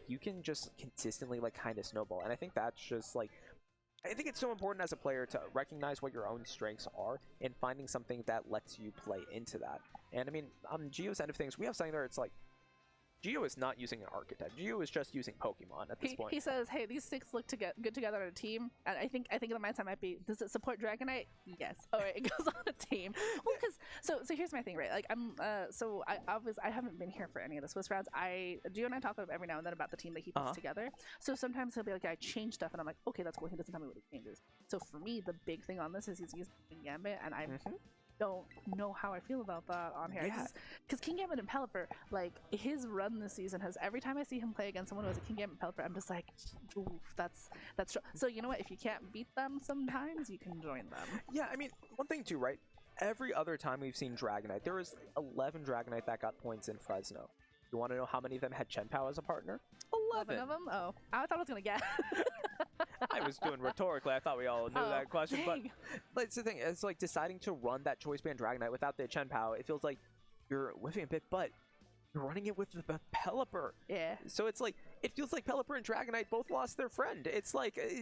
like you can just consistently like kind of snowball. And I think that's just like, I think it's so important as a player to recognize what your own strengths are and finding something that lets you play into that. And I mean, on Geo's end of things, we have something where it's like, Geo is not using an archetype. Geo is just using Pokemon at this point. He says, "Hey, these 6 look good together on a team." And I think the mindset might be, does it support Dragonite? Yes. All right, it goes on a team. Well, because so here's my thing, right? Like I haven't been here for any of the Swiss rounds. Geo and I talk every now and then about the team that he puts together. So sometimes he'll be like, I changed stuff, and I'm like, okay, that's cool. He doesn't tell me what he changes. So for me, the big thing on this is he's using Gambit, and I don't know how I feel about that on here. Yeah. Because King Gambit and Pelipper, like his run this season has, every time I see him play against someone who has a King Gambit and Pelipper, I'm just like, oof, that's true. So you know what? If you can't beat them sometimes, you can join them. Yeah, I mean, one thing too, right? Every other time we've seen Dragonite, there was 11 Dragonite that got points in Fresno. You want to know how many of them had Chen Pao as a partner? 11 of them? Oh, I thought I was going to get. I was doing rhetorically. I thought we all knew that question. Dang. But it's the thing. It's like deciding to run that Choice Band Dragonite without the Chen Pao. It feels like you're whiffing a bit, but you're running it with the Pelipper. Yeah. So it's like, it feels like Pelipper and Dragonite both lost their friend. It's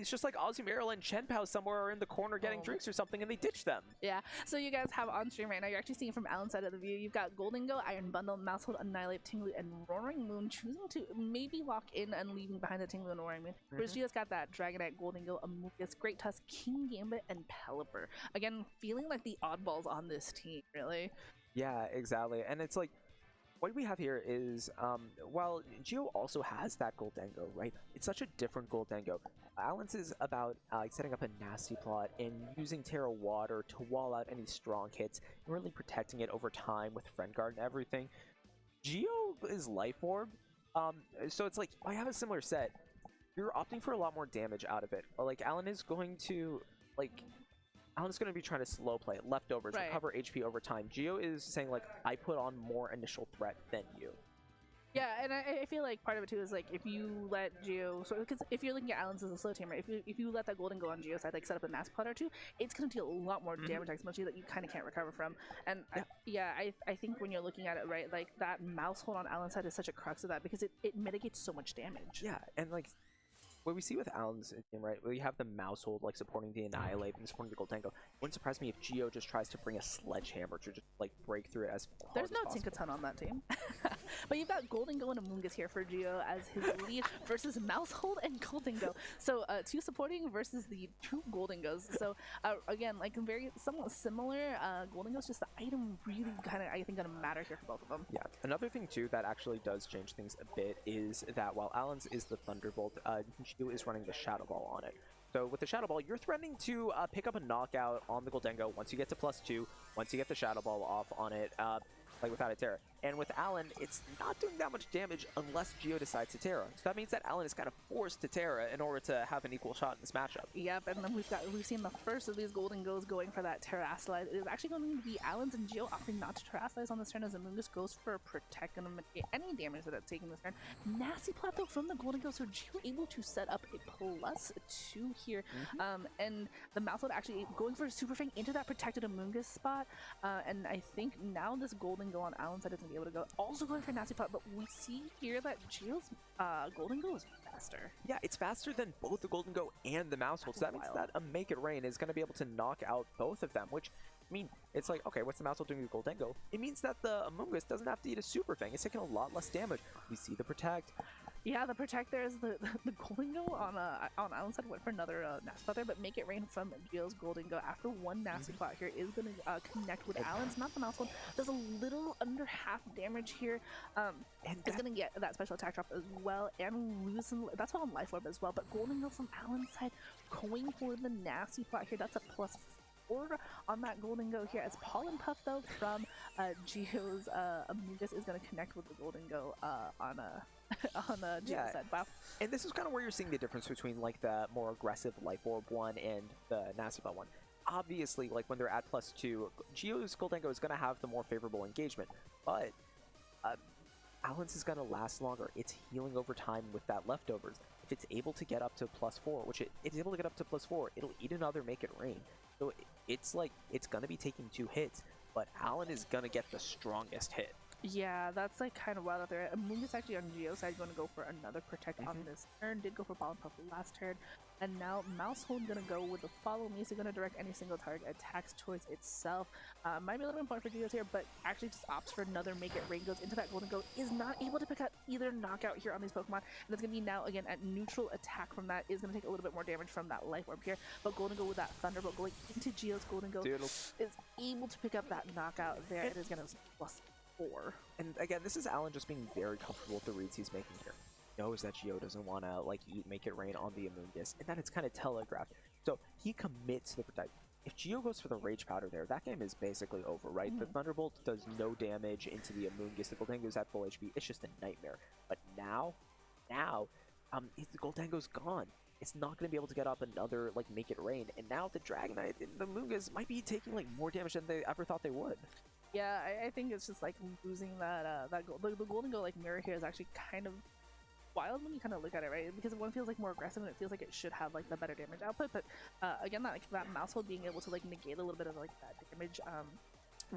just like Azumarill and Chen Pao somewhere in the corner getting drinks or something, and they ditch them. Yeah. So you guys have on stream right now, you're actually seeing from Allan's side of the view, you've got Golden Go, Iron Bundle, Mousehold, Annihilate, Tinglu, and Roaring Moon, choosing to maybe lock in and leaving behind the Tinglu and Roaring Moon. Whereas Gio's got that Dragonite, Golden Go, Amoonguss, Great Tusk, King Gambit, and Pelipper. Again, feeling like the oddballs on this team, really. Yeah, exactly. And it's like, what we have here is, while Geo also has that Goldengo, right? It's such a different Goldengo. Allan's is about setting up a nasty plot and using Terra Water to wall out any strong hits and really protecting it over time with Friend Guard and everything. Geo is Life Orb, so it's like, I have a similar set. You're opting for a lot more damage out of it. Like, Allan is going to, Allan's going to be trying to slow play it, leftovers, recover HP over time. Geo is saying, like, I put on more initial threat than you. Yeah, and I feel like part of it too is like, if you let Geo, so because if you're looking at Allan's as a slow team, right? If you let that Golden Go on Geo's side, like set up a mass plot or two, it's gonna deal a lot more damage, especially that you kind of can't recover from. And I think when you're looking at it, right, like that mouse hold on Allan's side is such a crux of that because it mitigates so much damage. Yeah, and like, what we see with Allan's team, right, we have the mouse hold like supporting the Annihilate and supporting the Goldengo. Wouldn't surprise me if Geo just tries to bring a Sledgehammer to just like break through it as hard There's as no possible. Tinkaton on that team. But you've got Goldengo and Amoonguss here for Geo as his lead versus Mousehold and Goldengo. So 2 supporting versus the 2 Goldengos. So again, like very somewhat similar. Goldengo's just the item really kind of, I think, gonna matter here for both of them. Yeah, another thing too that actually does change things a bit is that while Allan's is the Thunderbolt, Geo is running the Shadow Ball on it. So with the Shadow Ball, you're threatening to pick up a knockout on the Goldengo once you get to +2, once you get the Shadow Ball off on it, like without a Terra. And with Allan, it's not doing that much damage unless Geo decides to Terra. So that means that Allan is kind of forced to Terra in order to have an equal shot in this matchup. Yep, and then we've seen the first of these Goldengos going for that Terrasilize. It is actually going to be Allan's and Geo opting not to Terrasilize on this turn as Amoonguss goes for a Protect and any damage that it's taking this turn. Nasty plot though from the Goldengo, so Geo able to set up a +2 here. And the Mousehold actually going for a Super Fang into that protected Amoonguss spot. And I think now this Goldengo on Allan's side is going to be able to go. Also going for nasty plot, but we see here that Geo's Goldengo is faster. Yeah, it's faster than both the Goldengo and the Mousehold. So that means that a Make It Rain is going to be able to knock out both of them, which, I mean, it's like, okay, what's the Mousehold doing to the Goldengo? It means that the Amoonguss doesn't have to eat a Super Fang. It's taking a lot less damage. We see the Protect. Yeah, the Protect there is the Goldengo on Allan's side went for another nasty plot there, but Make It Rain from Geo's Goldengo after one nasty plot here is going to connect with Allan's, not the Mousehold. Does a little under half damage here. And is going to get that special attack drop as well and lose some, that's all on Life Orb as well, but Goldengo from Allan's side going for the nasty plot here. That's a +4 on that Goldengo here, as Pollen Puff though from Geo's Amoonguss is going to connect with the Goldengo on Geo's side. Wow. And this is kind of where you're seeing the difference between like the more aggressive Life Orb one and the Nasty Ball one. Obviously, like when they're at +2, Geo's Goldengo is going to have the more favorable engagement, but Allan's is going to last longer. It's healing over time with that leftovers. If it's able to get up to +4, which it's able to get up to +4, it'll eat another Make It Rain. So it's like, it's going to be taking 2 hits, but Allan is going to get the strongest hit. Yeah, that's like kind of wild out there. Amungus actually on Geo's side going to go for another protect on this turn. Did go for Pollen Puff last turn. And now Mousehold going to go with the follow me. So going to direct any single target attacks towards itself. Might be a little bit important for Geo's here, but actually just opts for another Make It Rain. Goes into that Golden Go. Is not able to pick out either knockout here on these Pokemon. And it's going to be now again at neutral attack from that. Is going to take a little bit more damage from that Life Orb here. But Golden Go with that Thunderbolt going into Geo's Golden Go is able to pick up that knockout there. It is going to plus 4. And again, this is Allan just being very comfortable with the reads he's making here. He knows that Gio doesn't want to like Make It Rain on the Amoonguss, and that it's kind of telegraphed. So he commits to the protect. If Gio goes for the Rage Powder there, that game is basically over, right? The Thunderbolt does no damage into the Amoonguss. The Goldengo's at full HP. It's just a nightmare. But now, the Goldengo's gone. It's not going to be able to get up another like Make It Rain. And now the Dragonite, the Amoonguss might be taking like more damage than they ever thought they would. Yeah, I think it's just like losing that the Golden Go like mirror here is actually kind of wild when you kind of look at it, right? Because one feels like more aggressive and it feels like it should have like the better damage output, but again, that Mousehold being able to like negate a little bit of like that damage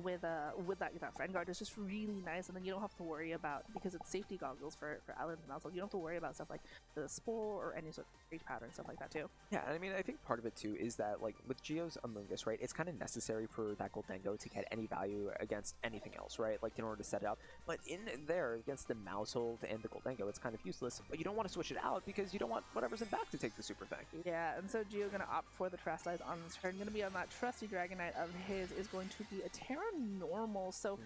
with that Friend Guard is just really nice, and then you don't have to worry about, because it's safety goggles for Allan's Mousehold, you don't have to worry about stuff like the Spore or any sort of Rage Powder and stuff like that too. Yeah, I mean, I think part of it too is that like with Geo's Amoonguss, right, it's kind of necessary for that Goldengo to get any value against anything else, right, like in order to set it up. But in there against the Mousehold and the Goldengo, it's kind of useless, but you don't want to switch it out because you don't want whatever's in back to take the Super Thing. Yeah, and so Geo gonna opt for the Terrestrialize on this turn. Gonna be on that trusty Dragonite of his is going to be a Terra Normal. So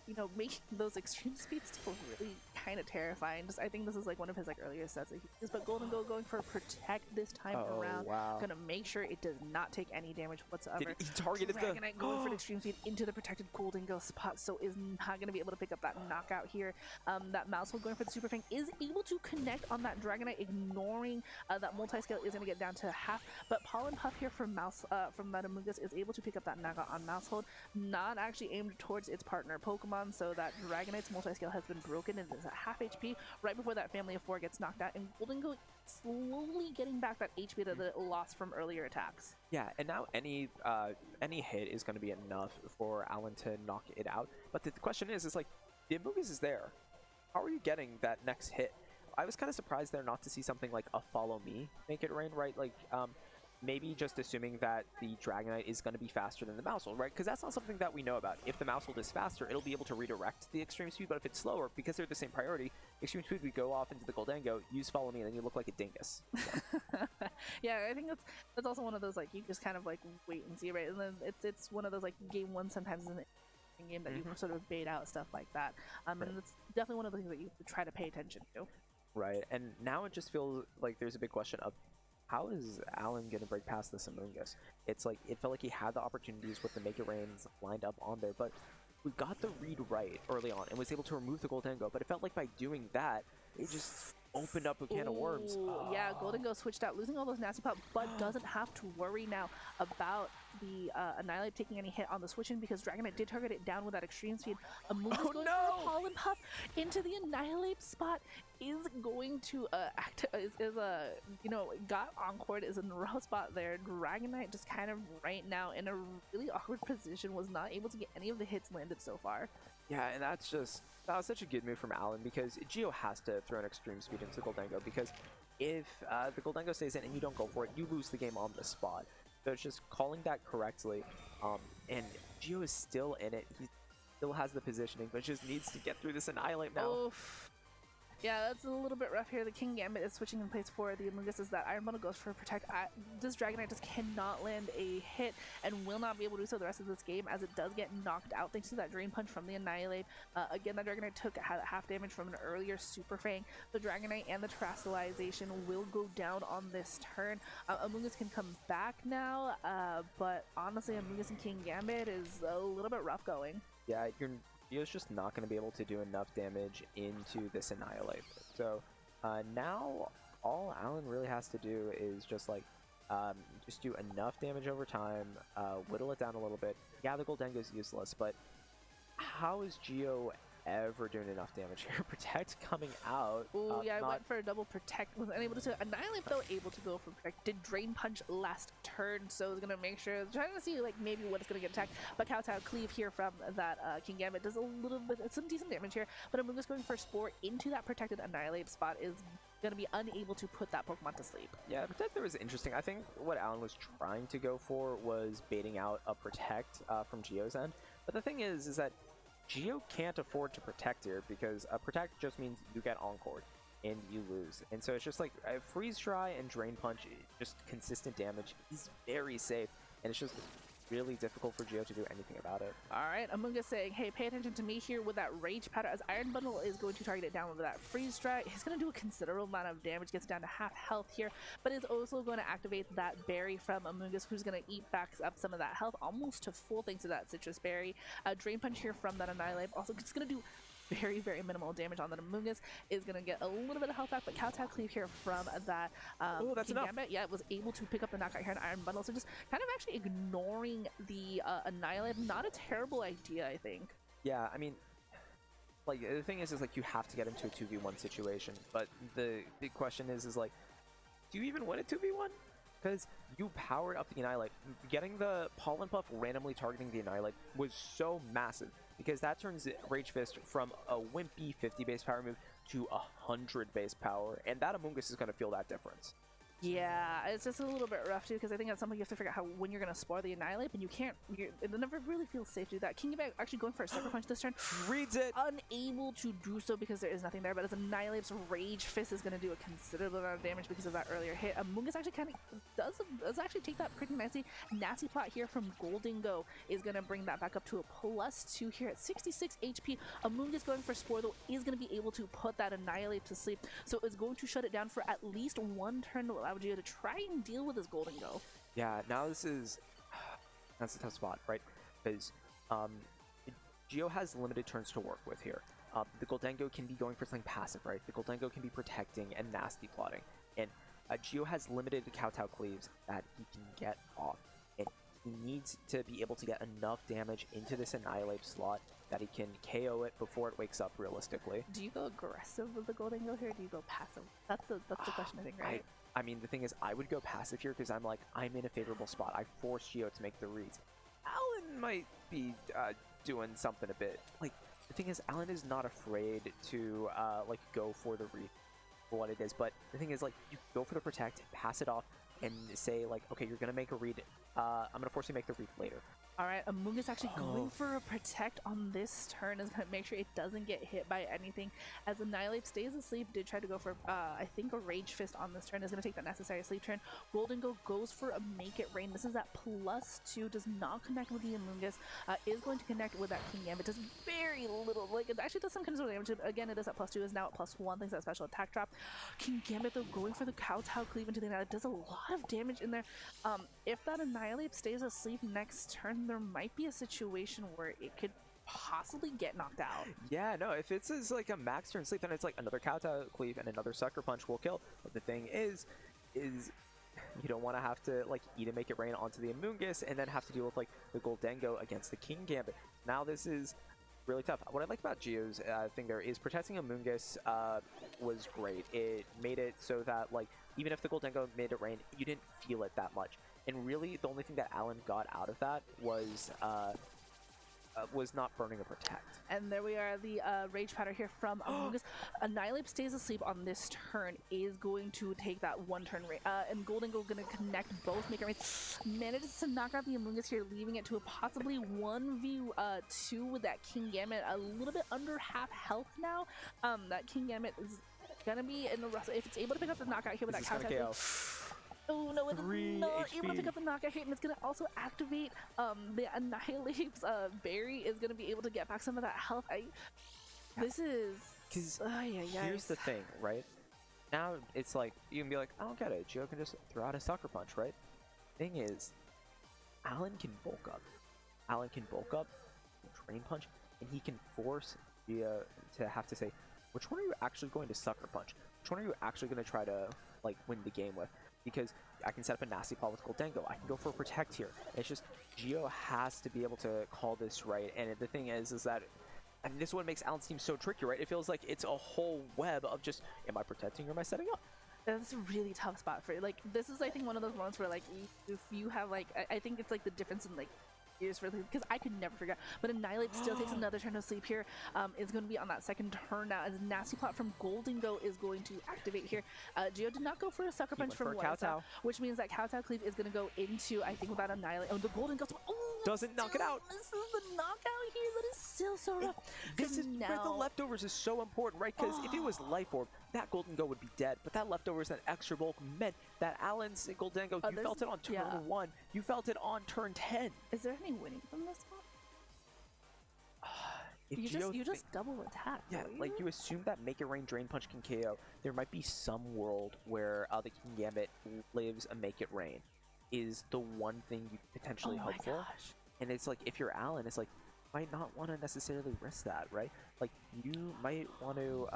you know, making those extreme speeds still really kind of terrifying. Just I think this is like one of his like earlier sets that he used, but Golden Go going for Protect this time around. Wow. Gonna make sure it does not take any damage whatsoever. He targeted Dragonite going for an extreme speed into the protected Golden Go spot, so is not gonna be able to pick up that knockout here. That Mousehold going for the Super Fang is able to connect on that Dragonite, ignoring that multi-scale is gonna get down to half, but Pollen Puff here from that Amoonguss is able to pick up that knockout on Mousehold, not actually aimed towards its partner Pokemon, so that Dragonite's multi-scale has been broken and is at half HP right before that Family of 4 gets knocked out, and Golden Go slowly getting back that HP that it lost from earlier attacks. Yeah, and now any hit is going to be enough for Allan to knock it out. But the question is like, the Amoonguss is there. How are you getting that next hit? I was kind of surprised there not to see something like a Follow Me Make It Rain, right? Like, maybe just assuming that the Dragonite is going to be faster than the Mousehold, right? Because that's not something that we know about. If the Mousehold is faster, it'll be able to redirect the Extreme Speed, but if it's slower, because they're the same priority, Extreme Speed would go off into the Goldengo, use Follow Me, and then you look like a dingus. So. Yeah, I think that's also one of those, like, you just kind of, like, wait and see, right? And then it's one of those, like, game one sometimes isn't game that you can sort of bait out stuff like that. And it's definitely one of the things that you try to pay attention to. Right, and now it just feels like there's a big question of, how is Allan going to break past this Amoonguss? It's like, it felt like he had the opportunities with the Make It Rains lined up on there, but we got the read right early on and was able to remove the Goldengo, but it felt like by doing that, it just opened up a can of worms. Yeah, Golden Go switched out, losing all those nasty pop, but doesn't have to worry now about the Annihilate taking any hit on the switch in, because Dragonite did target it down with that extreme speed. Amoonguss going for the Pollen Puff into the Annihilate spot is going to got Encored, is in the raw spot there. Dragonite just kind of right now in a really awkward position, was not able to get any of the hits landed so far. Yeah, and that was such a good move from Allan, because Geo has to throw an extreme speed into Goldengo, because if the Goldengo stays in and you don't go for it, you lose the game on the spot. So it's just calling that correctly, and Geo is still in it. He still has the positioning, but just needs to get through this Annihilate now. Oof. Yeah, that's a little bit rough here. The King Gambit is switching in place for the Amoonguss, as that Iron Bundle goes for Protect. This Dragonite just cannot land a hit and will not be able to do so the rest of this game, as it does get knocked out thanks to that Drain Punch from the Annihilate. Again, that Dragonite had half damage from an earlier Super Fang. The Dragonite and the Terrestrialization will go down on this turn. Amoonguss can come back now, but honestly, Amoonguss and King Gambit is a little bit rough going. Yeah, Geo's just not going to be able to do enough damage into this Annihilate. So now all Allan really has to do is just like just do enough damage over time, whittle it down a little bit. Yeah, the Goldengo is useless, but how is Geo ever doing enough damage here. Protect coming out. Oh yeah, I not went for a double protect. Was unable to annihilate though. Able to go for protect. Did drain punch last turn, so I was gonna make sure trying to see like maybe what it's gonna get attacked. But Kowtow cleave here from that King Gambit does a little bit, some decent damage here. But Amoonguss going for Spore into that protected annihilate spot is gonna be unable to put that Pokemon to sleep. Yeah, Protector was interesting. I think what Allan was trying to go for was baiting out a Protect from Geo's end. But the thing is that Geo can't afford to Protect here because a Protect just means you get Encored and you lose. And so it's just like Freeze Dry and Drain Punch, just consistent damage is very safe. And it's just really difficult for Geo to do anything about it. All right, Amoonguss saying, hey, pay attention to me here with that Rage Powder, as Iron Bundle is going to target it down with that Freeze Dry. He's going to do a considerable amount of damage, gets down to half health here, but is also going to activate that Berry from Amoonguss, who's going to eat back up some of that health, almost to full thanks to that Citrus Berry. Drain Punch here from that Annihilate, also just going to do very, very minimal damage on that Amoonguss, is going to get a little bit of health back, but Kowtow cleave here from that that's King enough. Gambit, yeah, was able to pick up the knockout here in Iron Bundle, so just kind of actually ignoring the Annihilate. Not a terrible idea, I think. Yeah, I mean, like, the thing is like, you have to get into a 2v1 situation, but the big question is like, do you even win a 2v1? Because you powered up the Annihilate. Getting the Pollen Puff randomly targeting the Annihilate was so massive, because that turns Rage Fist from a wimpy 50 base power move to 100 base power, and that Amoonguss is going to feel that difference. Yeah, it's just a little bit rough too, because I think at some point you have to figure out how when you're going to spoil the Annihilate, but you can't, it never really feels safe to do that. King Gambit actually going for a Sucker Punch this turn. Reads it! Unable to do so because there is nothing there, but as Annihilate's Rage Fist is going to do a considerable amount of damage because of that earlier hit. Amoonguss actually kind of does actually take that pretty nicely. Nasty Plot here from Goldingo is going to bring that back up to a +2 here at 66 HP. Amoonguss going for Spore though is going to be able to put that Annihilate to sleep, so it's going to shut it down for at least one turn to allow Geo to try and deal with his Goldingo. Yeah, now this is, that's a tough spot, right? Because Geo has limited turns to work with here. The Goldengo can be going for something passive, right? The Goldengo can be protecting and nasty plotting. And Geo has limited Kowtow cleaves that he can get off. And he needs to be able to get enough damage into this Annihilate slot that he can KO it before it wakes up realistically. Do you go aggressive with the Goldingo here, or do you go passive? That's the question, I think, right? I mean, the thing is, I would go passive here because I'm like, I'm in a favorable spot. I force Geo to make the reads. Allan might be doing something a bit. Like, the thing is, Allan is not afraid to like go for the read for what it is. But the thing is, like, you go for the protect, pass it off, and say like, okay, you're gonna make a read. I'm gonna force you to make the read later. All right, Amoonguss actually going for a protect on this turn is going to make sure it doesn't get hit by anything. As Annihilate stays asleep, did try to go for, I think, a Rage Fist on this turn. Is going to take that necessary sleep turn. Goldingo goes for a Make It Rain. This is at +2, does not connect with the Amoonguss. Is going to connect with that King Gambit. Does very little, like, it actually does some considerable damage. Again, it is at +2, is now at +1, thanks to that special attack drop. King Gambit, though, going for the Kowtow cleave into the Annihilate. Does a lot of damage in there. If that Annihilate stays asleep next turn, there might be a situation where it could possibly get knocked out. Yeah, no, if it's like a max turn sleep, then it's like another Kowtow cleave and another Sucker Punch will kill. But the thing is you don't want to have to like eat and Make It Rain onto the Amoonguss and then have to deal with like the Goldengo against the King Gambit. Now this is really tough. What I like about Geo's thing there is protecting Amoonguss was great. It made it so that like even if the Goldengo made it rain, you didn't feel it that much. And really, the only thing that Allan got out of that was not burning a protect. And there we are, the Rage Powder here from Amoonguss. Annihilate stays asleep on this turn, is going to take that one turn rate. And Goldingo going to connect both Make It Rain. Manages to knock out the Amoonguss here, leaving it to a possibly 1v2 with that King Gambit. A little bit under half health now. That King Gambit is gonna be in the rust. If it's able to pick up the knockout here with that Kowtow. Oh no, it is not able to pick up the knockout hit, and it's going to also activate the Annihilate's Berry is going to be able to get back some of that health. This is... Because here's the thing, right? Now it's like, you can be like, I don't get it. Geo can just throw out a Sucker Punch, right? Thing is, Allan can bulk up. Allan can bulk up, Drain Punch, and he can force Geo to have to say, which one are you actually going to Sucker Punch? Which one are you actually going to try to like win the game with? Because I can set up a Nasty Paw with Goldengo. I can go for a Protect here. It's just Geo has to be able to call this right. And the thing is that And this is what makes Allan's team so tricky, right? It feels like it's a whole web of just, am I protecting or am I setting up? That's a really tough spot for you. Like, this is, I think, one of those moments where, like, if you have, like, I think it's, like, the difference in, like, years for, because I could never figure out. But Annihilate still takes another turn of sleep here. Is going to be on that second turn now, as Nasty Plot from Golden Go is going to activate here. Geo did not go for a Sucker Punch from Kowtow, which means that Kowtow Cleave is going to go into, I think, without Annihilate. Oh, the Golden Go. Oh, doesn't knock it out. This is the knockout here. That is still so rough. This is where the leftovers is so important, right? Because if it was Life Orb, that Golden Go would be dead. But that leftovers, that extra bulk meant that Allan's Golden Go, you felt it on turn 1. You felt it on turn 10. Is there any winning from this one? You just double attack. Yeah, like you assume that Make It Rain Drain Punch can KO. There might be some world where the King Gambit lives a Make It Rain is the one thing you potentially hope for. And it's like, if you're Allan, it's like, might not want to necessarily risk that, right? Like, you might want to,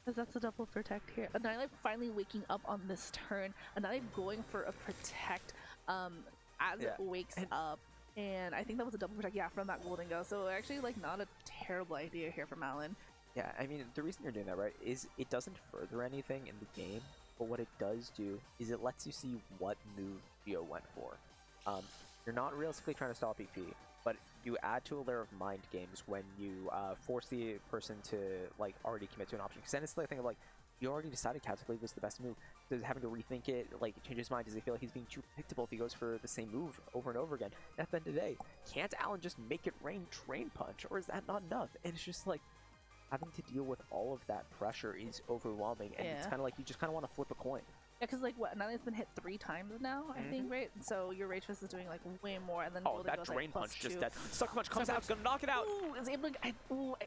because that's a double protect here. Annihilate finally waking up on this turn. Annihilate going for a protect as it wakes up. And I think that was a double protect, from that Golden Go. So actually, like, not a terrible idea here from Allan. Yeah, I mean, the reason you're doing that, right, is it doesn't further anything in the game, but what it does do is it lets you see what move Geo went for. You're not realistically trying to stop EP, but you add to a layer of mind games when you force the person to, like, already commit to an option. Because then it's the thing of, like, you already decided Cavalier was the best move. Does having to rethink it, like, change his mind? Does he feel like he's being too predictable if he goes for the same move over and over again? And at the end of the day, can't Allan just make it rain Drain Punch, or is that not enough? And it's just like, having to deal with all of that pressure is overwhelming, and it's kind of like you just kind of want to flip a coin. Yeah, because, like, what, Annihilate's been hit 3 times now, I think, right? So your Rage Fist is doing, like, way more, and then Golden that goes, Drain like, Punch just +2. dead. Sucker Punch comes out, it's gonna knock it out! Ooh, is able to,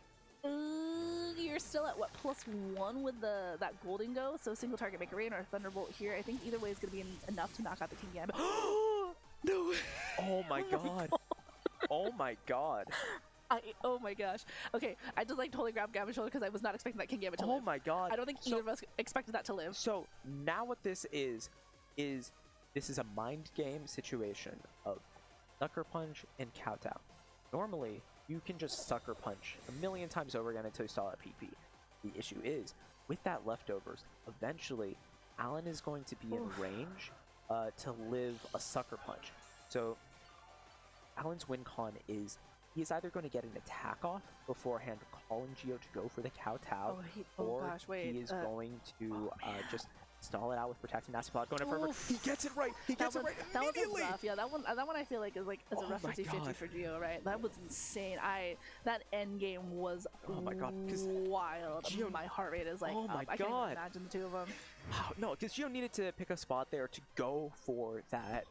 you're still at, what, +1 with that Golden Go, so single target Make a Rain or Thunderbolt here. I think either way is going to be enough to knock out the King Gambit. No! Oh my god. Oh my god. Oh my gosh. Okay, I just, like, totally grabbed Gambit's shoulder because I was not expecting that King Gambit to live. Oh my god. I don't think either of us expected that to live. So now what this is this is a mind game situation of Sucker Punch and Kowtow. Normally, you can just Sucker Punch a million times over again until you stall at PP. The issue is, with that leftovers, eventually, Allan is going to be in range to live a Sucker Punch. So, Allan's win con is, he is either going to get an attack off beforehand, calling Geo to go for the Kowtow, or he is going to just stall it out with protecting Nasty Plot, going in forever. He gets it right. He gets it right immediately. That was rough. Yeah, that one I feel like is a rough 50-50 for Geo, right? That was insane. That end game was wild. Geo, my heart rate is like I can't even imagine the two of them. No, because Geo needed to pick a spot there to go for that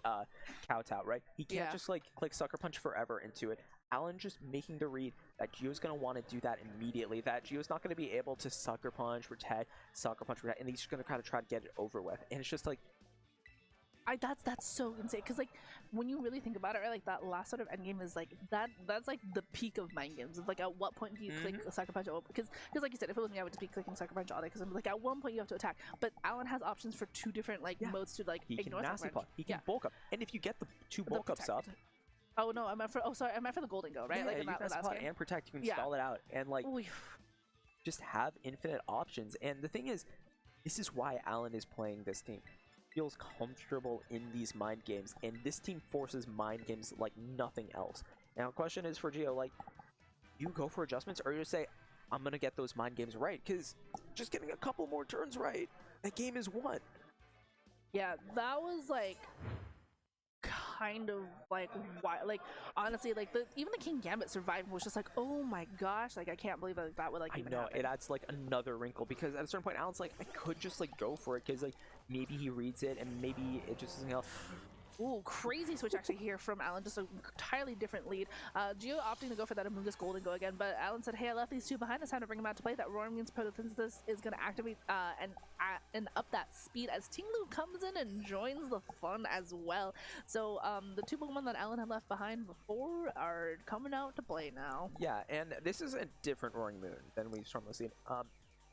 Kowtow, right? He can't just like click Sucker Punch forever into it. Allan just making the read that Geo's going to want to do that immediately, that Geo's not going to be able to Sucker Punch, protect, and he's just going to kind of try to get it over with. And it's just like, that's so insane, because like when you really think about it, right, like that last sort of end game is like that's like the peak of mind games. It's like, at what point do you click a Sucker Punch? Because like you said, if it was me, I would just be clicking Sucker Punch all day, because I'm like, at one point you have to attack. But Allan has options for 2 different like modes to like ignore Sucker Punch. He can bulk up, and if you get the 2 bulk ups up. Oh no, I meant for the Golden Go, right? Yeah, like you can spot and protect, you can stall it out, and like just have infinite options. And the thing is, this is why Allan is playing this team. Feels comfortable in these mind games, and this team forces mind games like nothing else. Now, the question is for Geo, like, you go for adjustments, or you just say, I'm gonna get those mind games right, because just getting a couple more turns right, that game is won. Yeah, that was like kind of like wild. Like, honestly, like even the King Gambit surviving was just like, oh my gosh, like I can't believe that would like even happen. It adds like another wrinkle, because at a certain point Allan's like, I could just like go for it, because like maybe he reads it and maybe it just doesn't help. Ooh, crazy switch actually here from Allan, just an entirely different lead. Geo opting to go for that Amoonguss Golden Go again, but Allan said, hey, I left these 2 behind, it's time to bring them out to play. That Roaring Moon's Photosynthesis is going to activate and up that speed as Tinglu comes in and joins the fun as well. So the 2 Pokemon that Allan had left behind before are coming out to play now. Yeah, and this is a different Roaring Moon than we've normally seen.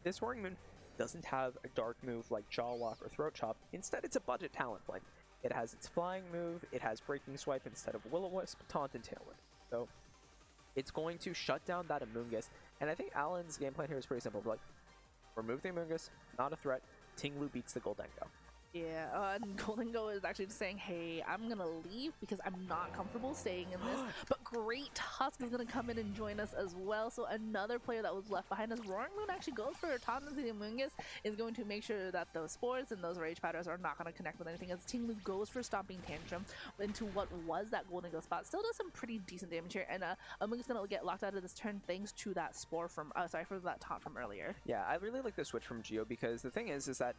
This Roaring Moon doesn't have a dark move like Jaw Walk or Throat Chop. Instead, it's a budget talent play. It has its flying move, it has Breaking Swipe instead of Will-O-Wisp, Taunt, and Tailwind. So, it's going to shut down that Amoonguss. And I think Allan's game plan here is pretty simple. Like, remove the Amoonguss, not a threat. Tinglu beats the Goldengo. Yeah, and Goldengo is actually just saying, hey, I'm gonna leave because I'm not comfortable staying in this. But Great Tusk is gonna come in and join us as well. So another player that was left behind us. Roaring Moon actually goes for a Taunt into the Amoonguss, is going to make sure that those spores and those rage powders are not gonna connect with anything, as Tinglu goes for Stomping Tantrum into what was that Goldengo spot. Still does some pretty decent damage here, and Amoonguss gonna get locked out of this turn thanks to that spore from for that taunt from earlier. Yeah, I really like the switch from Geo, because the thing is that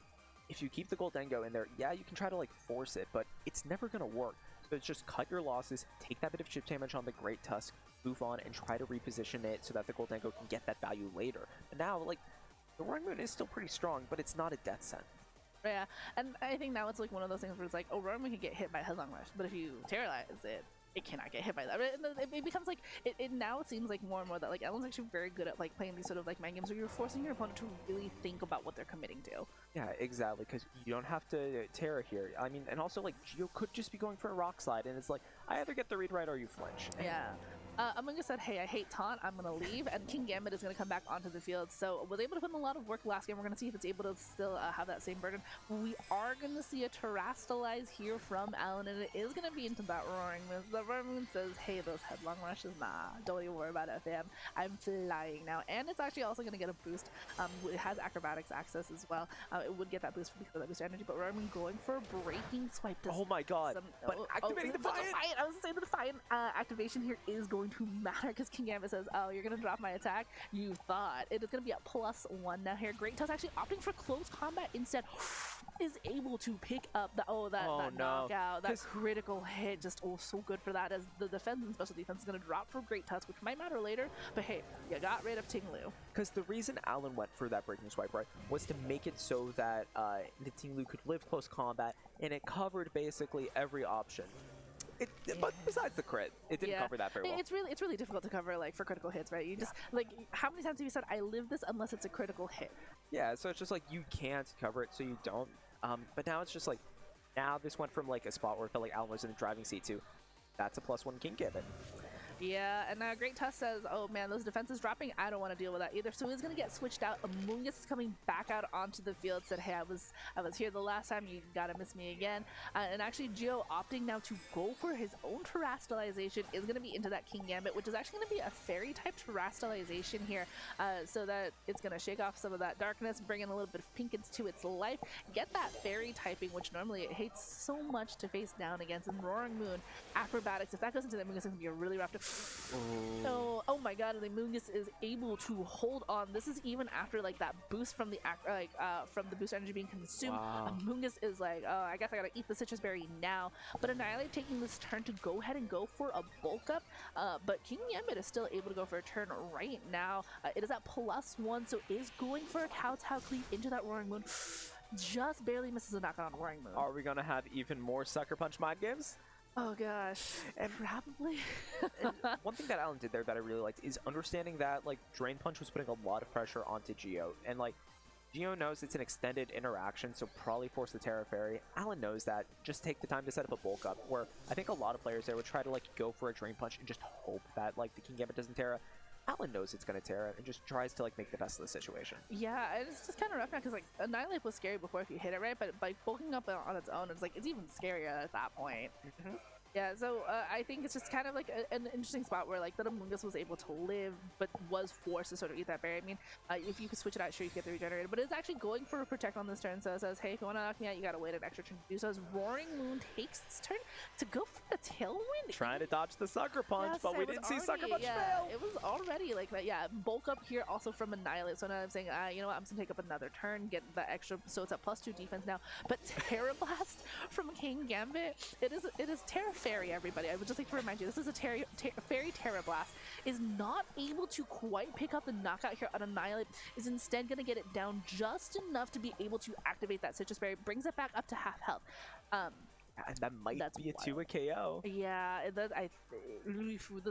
if you keep the Goldengo in there, yeah, you can try to like force it, but it's never gonna work. So it's just cut your losses, take that bit of chip damage on the Great Tusk, move on, and try to reposition it so that the Goldengo can get that value later. And now, like, the Roaring Moon is still pretty strong, but it's not a death sentence. Yeah, and I think now it's like one of those things where it's like, oh, Roaring Moon can get hit by Headlong Rush, but if you Terrorize it, it cannot get hit by that. It becomes like, now it seems like more and more that like Allan's actually very good at like playing these sort of like mind games where you're forcing your opponent to really think about what they're committing to. Yeah, exactly, because you don't have to Terra here. I mean, and also like Geo could just be going for a Rock Slide, and it's like, I either get the read right or you flinch. Yeah. Amoonguss said, hey, I hate taunt, I'm gonna leave, and King Gambit is gonna come back onto the field. So was able to put in a lot of work last game. We're gonna see if it's able to still have that same burden. We are gonna see a Terrastalize here from Allan, and it is gonna be into that Roaring Moon. The Roaring Moon says, hey, those Headlong Rushes, nah, don't even worry about it, fam. I'm flying now, and it's actually also gonna get a boost. It has Acrobatics access as well. It would get that boost because of that boost energy, but Roaring Moon going for a Breaking Swipe. Oh my god, but activating the Defiant! I was saying the Defiant activation here is going to matter, because King Gambit says, oh, you're gonna drop my attack? You thought. It is gonna be a +1 now here. Great Tusk actually opting for close combat instead, is able to pick up the knockout, that critical hit. Just so good for that, as the defense and special defense is gonna drop for Great Tusk, which might matter later, but hey, you got rid of Tinglu. Because the reason Allan went for that Breaking Swipe, right, was to make it so that the Tinglu could live close combat, and it covered basically every option. But besides the crit, it didn't cover that very well. It's really difficult to cover like for critical hits, right? You just like, how many times have you said I live this unless it's a critical hit? Yeah, so it's just like you can't cover it, so you don't. But now it's just like, now this went from like a spot where it felt like Allan was in the driving seat to that's a +1 King Gambit. Yeah, and Great Tusk says, oh man, those defenses dropping, I don't want to deal with that either. So he's going to get switched out. Amoonguss is coming back out onto the field, said, hey, I was here the last time, you gotta miss me again. And actually Geo opting now to go for his own Terrastalization is going to be into that King Gambit, which is actually going to be a fairy type Terrastalization here, so that it's going to shake off some of that darkness, bring in a little bit of pink into its life, get that fairy typing, which normally it hates so much to face down against. And Roaring Moon, Acrobatics, if that goes into the Amoonguss, it's going to be a really rough. So, oh my god, the Amoonguss is able to hold on. This is even after like that boost from the from the boost energy being consumed. Wow. Amoonguss is like, oh, I guess I gotta eat the citrus berry now. But Annihilate taking this turn to go ahead and go for a bulk up. But King Gambit is still able to go for a turn right now. It is at +1, so is going for a Kowtow Cleave into that Roaring Moon. Just barely misses a knockout on Roaring Moon. Are we gonna have even more Sucker Punch mind games? Oh gosh, and probably. And one thing that Allan did there that I really liked is understanding that like Drain Punch was putting a lot of pressure onto Geo, and like Geo knows it's an extended interaction, so probably force the Terra Fairy. Allan knows that. Just take the time to set up a bulk up, where I think a lot of players there would try to like go for a Drain Punch and just hope that like the King Gambit doesn't Terra. Allan knows it's going to Terra and just tries to like make the best of the situation. Yeah, it's just kind of rough now because like Annihilate was scary before if you hit it right, but by bulking up on its own, it's like it's even scarier at that point. Yeah, so I think it's just kind of like an interesting spot where like that Amoonguss was able to live, but was forced to sort of eat that berry. I mean, if you could switch it out, sure, you get the regenerated, but it's actually going for a protect on this turn. So it says, hey, if you want to knock me out, you gotta wait an extra turn to do so. As Roaring Moon takes this turn to go for the Tailwind. Trying to dodge the Sucker Punch, yes, but we didn't see Sucker Punch fail. It was already like that. Yeah, bulk up here also from Annihilate. So now I'm saying, you know what, I'm just gonna take up another turn, get the extra. So it's a +2 defense now. But Terra Blast from King Gambit, it is Terra Fairy, everybody. I would just like to remind you, this is a Fairy Terra Blast. Is not able to quite pick up the knockout here on Annihilate. Is instead going to get it down just enough to be able to activate that Citrus Berry. Brings it back up to half health. And that might be a 2 KO. Yeah, this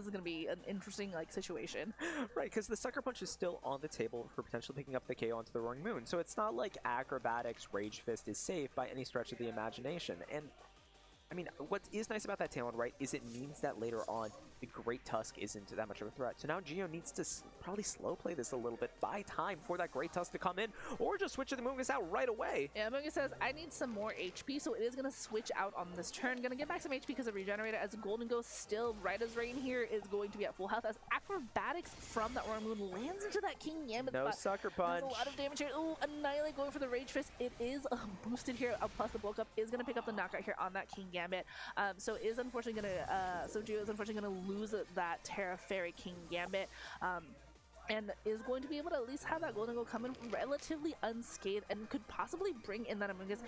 is gonna be an interesting like situation. Right, because the Sucker Punch is still on the table for potentially picking up the KO onto the Roaring Moon. So it's not like Acrobatics Rage Fist is safe by any stretch of the imagination. And I mean, what is nice about that Talon, right, is it means that later on the Great Tusk isn't that much of a threat. So now Geo needs to probably slow play this a little bit, buy time for that Great Tusk to come in, or just switch the Mungus out right away. Yeah, Mungus says, I need some more HP, so it is going to switch out on this turn. Going to get back some HP because of Regenerator, as Golden Ghost still, right as rain here, is going to be at full health, as Acrobatics from that Roaring Moon lands into that King Gambit. No Sucker Punch. There's a lot of damage here. Ooh, Annihilate going for the Rage Fist. It is boosted here, plus the bulk up is going to pick up the knockout here on that King Gambit. So is unfortunately going to, so Geo is unfortunately going to lose that Terra Fairy King Gambit. And is going to be able to at least have that Golden Goal come in relatively unscathed and could possibly bring in that Amogus,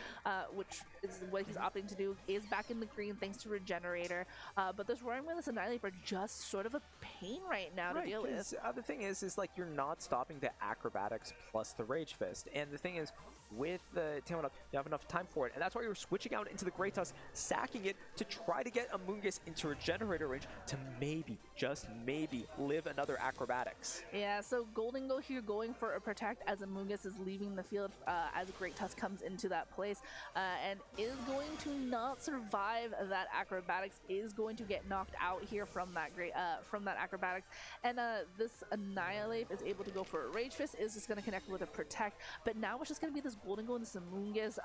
which is what he's opting to do, is back in the green thanks to Regenerator. But this Roaring Wheel and Annihilate are just sort of a pain right now to deal with. The thing is like you're not stopping the Acrobatics plus the Rage Fist. And the thing is, with the Tailwind up, you have enough time for it. And that's why you're switching out into the Great Tusk, sacking it to try to get Amogus into Regenerator range to maybe, just maybe, live another Acrobatics. Yeah, so Golden Go here going for a Protect as Amogus is leaving the field as Great Tusk comes into that place and is going to not survive that Acrobatics, is going to get knocked out here from that Acrobatics. And this Annihilate is able to go for a Rage Fist, is just going to connect with a Protect. But now it's just going to be this Golden Go and this Amogus,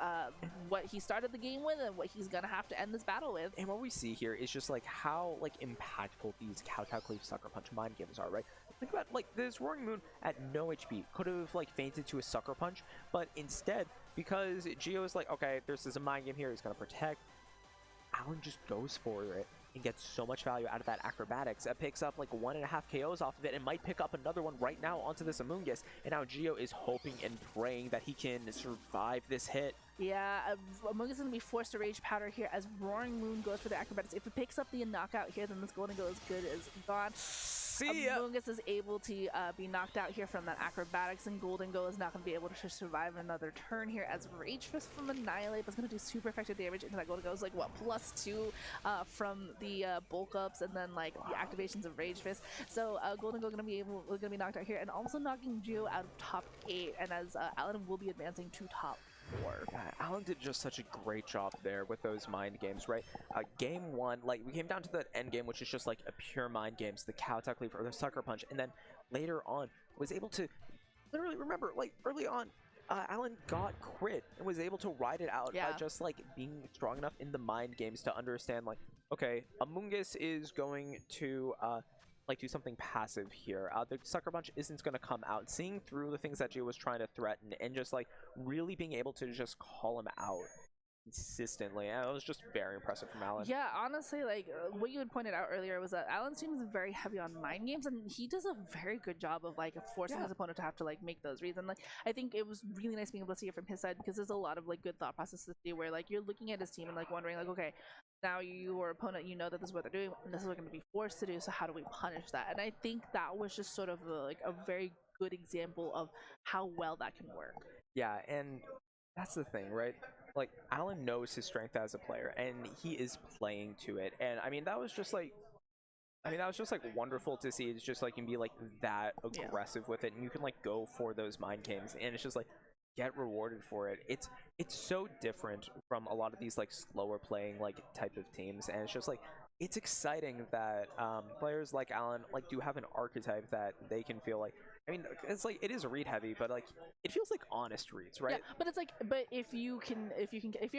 what he started the game with and what he's going to have to end this battle with. And what we see here is just like how like impactful these Kowtow Cleave Sucker Punch mind games are, right? Think about like this Roaring Moon at no HP could have like fainted to a Sucker Punch, but instead, because Geo is like, okay, there's a mind game here, he's gonna protect, Allan just goes for it and gets so much value out of that Acrobatics. It picks up like 1.5 KOs off of it and might pick up another one right now onto this Amogus. And now Geo is hoping and praying that he can survive this hit. Yeah, Amogus is going to be forced to Rage Powder here as Roaring Moon goes for the Acrobatics. If it picks up the knockout here, then this Golden Go is good as gone. See ya! Amogus is able to be knocked out here from that Acrobatics, and Golden Go is not going to be able to survive another turn here as Rage Fist from Annihilate is going to do super effective damage into that Golden Go. Is like, what, +2 from the bulk ups and then like the activations of Rage Fist. So Golden Go going to be knocked out here and also knocking Geo out of top 8, and as Allan will be advancing to top 4. Yeah, Allan did just such a great job there with those mind games, right? Game 1, like we came down to the end game, which is just like a pure mind games, the Kowtow Cleave or the Sucker Punch, and then later on was able to literally remember, like early on, Allan got crit and was able to ride it out by just like being strong enough in the mind games to understand like, okay, Amogus is going to like do something passive here. The Sucker Punch isn't going to come out. Seeing through the things that Geo was trying to threaten and just like really being able to just call him out consistently. And it was just very impressive from Allan. Yeah, honestly, like what you had pointed out earlier was that Allan's team is very heavy on mind games, and he does a very good job of like forcing his opponent to have to like make those reads. And like I think it was really nice being able to see it from his side, because there's a lot of like good thought process to see where like you're looking at his team and like wondering like, okay, now your opponent, you know that this is what they're doing and this is what they're going to be forced to do, so how do we punish that? And I think that was just sort of like a very good example of how well that can work. Yeah, and that's the thing, right? Like Allan knows his strength as a player and he is playing to it. And I mean that was just like wonderful to see. It's just like you can be like that aggressive with it, and you can like go for those mind games, and it's just like get rewarded for it. It's so different from a lot of these like slower playing like type of teams, and it's just like it's exciting that players like Allan like do have an archetype that they can feel like, I mean, it's like it is read heavy, but like it feels like honest reads, right? Yeah, but it's like, but if your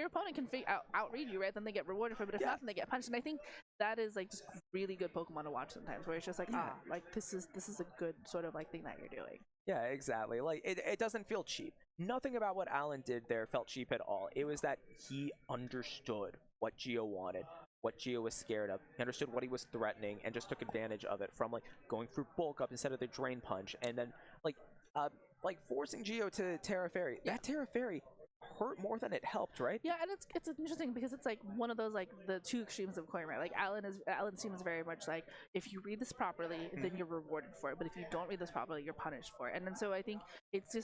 opponent can outread you, right, then they get rewarded for it. But if not, then they get punched. And I think that is like just really good Pokemon to watch sometimes, where it's just like, like this is a good sort of like thing that you're doing. Yeah, exactly. Like it doesn't feel cheap. Nothing about what Allan did there felt cheap at all. It was that he understood what Geo wanted, what Geo was scared of. He understood what he was threatening and just took advantage of it, from like going through bulk up instead of the Drain Punch, and then like forcing Geo to Terra Fairy. That Terra Fairy hurt more than it helped, right? Yeah, and it's interesting because it's like one of those like the two extremes of coin, right? Like Allan's team is very much like, if you read this properly, then you're rewarded for it, but if you don't read this properly, you're punished for it. And then so I think it's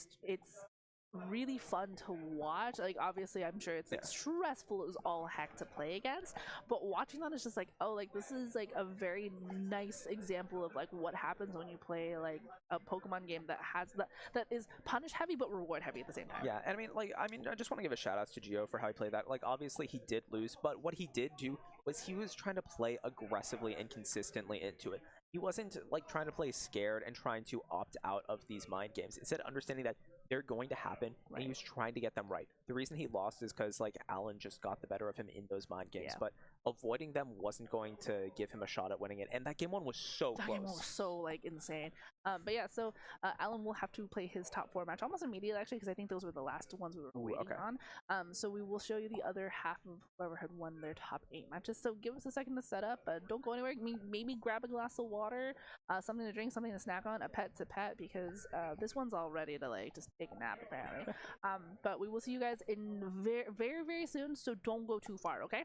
really fun to watch. Like obviously I'm sure it's like stressful as all heck to play against, but watching that is just like, oh, like this is like a very nice example of like what happens when you play like a Pokemon game that has that is punish heavy but reward heavy at the same time. Yeah, and I mean I just want to give a shout out to Geo for how he played that. Like obviously he did lose, but what he did do was he was trying to play aggressively and consistently into it. He wasn't like trying to play scared and trying to opt out of these mind games. Instead, understanding that they're going to happen, and he was trying to get them right. The reason he lost is because like Allan just got the better of him in those mind games, but avoiding them wasn't going to give him a shot at winning it. And that game one was so That close. game was so like insane. But yeah, so Allan will have to play his top 4 match almost immediately, actually, because I think those were the last ones we were waiting on. So we will show you the other half of whoever had won their top 8 matches. So give us a second to set up. Don't go anywhere. Maybe grab a glass of water, something to drink, something to snack on, a pet to pet, because this one's all ready to like just take a nap apparently. But we will see you guys in very soon. So don't go too far, okay?